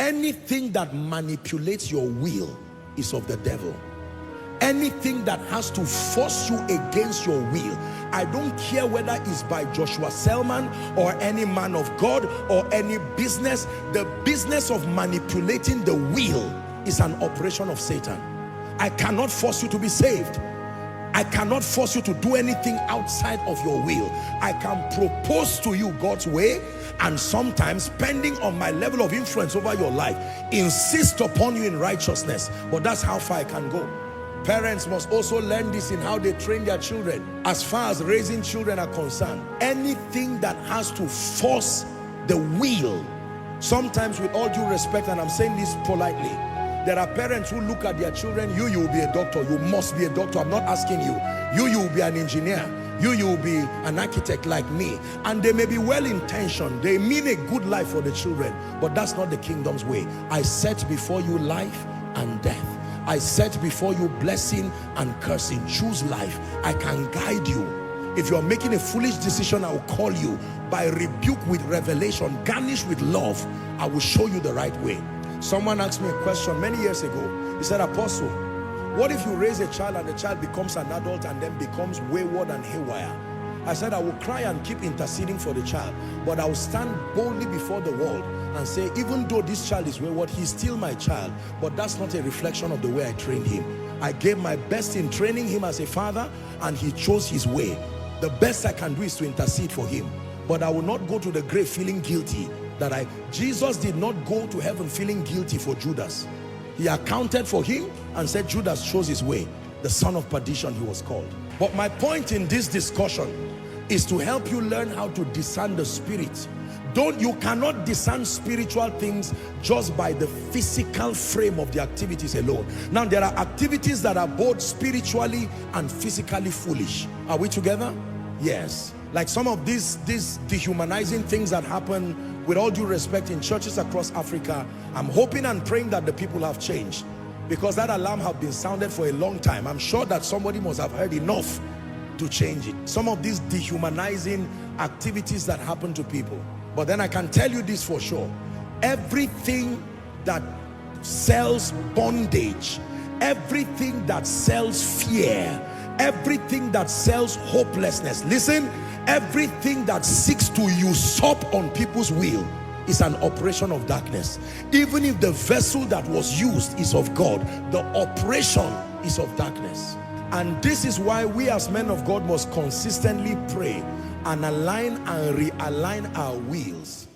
Anything that manipulates your will is of the devil. Anything that has to force you against your will, I don't care whether it's by Joshua Selman or any man of God or any business, the business of manipulating the will is an operation of Satan. I cannot force you to be saved. I cannot force you to do anything outside of your will. I can propose to you God's way, and sometimes, depending on my level of influence over your life, insist upon you in righteousness. But that's how far I can go. Parents must also learn this in how they train their children. As far as raising children are concerned, anything that has to force the will, sometimes with all due respect, and I'm saying this politely, there are parents who look at their children, you will be a doctor, you must be a doctor, I'm not asking you. You will be an engineer, you will be an architect like me. And they may be well-intentioned, they mean a good life for the children, but that's not the kingdom's way. I set before you life and death. I set before you blessing and cursing. Choose life. I can guide you. If you're making a foolish decision, I will call you. By rebuke with revelation, garnish with love, I will show you the right way. Someone asked me a question many years ago. He said, Apostle, what if you raise a child and the child becomes an adult and then becomes wayward and haywire? I said, I will cry and keep interceding for the child, but I will stand boldly before the world and say, even though this child is wayward, he's still my child, but that's not a reflection of the way I trained him. I gave my best in training him as a father, and he chose his way. The best I can do is to intercede for him, but I will not go to the grave feeling guilty that Jesus did not go to heaven feeling guilty for Judas. He accounted for him and said Judas chose his way. The son of perdition he was called. But my point in this discussion is to help you learn how to discern the spirit. You cannot discern spiritual things just by the physical frame of the activities alone. Now there are activities that are both spiritually and physically foolish. Are we together? Yes. Like some of these dehumanizing things that happen, with all due respect, in churches across Africa. I'm hoping and praying that the people have changed, because that alarm has been sounded for a long time. I'm sure that somebody must have heard enough to change it. Some of these dehumanizing activities that happen to people. But then I can tell you this for sure. Everything that sells bondage, everything that sells fear, everything that sells hopelessness, listen, everything that seeks to usurp on people's will is an operation of darkness. Even if the vessel that was used is of God, the operation is of darkness. And this is why we as men of God must consistently pray and align and realign our wills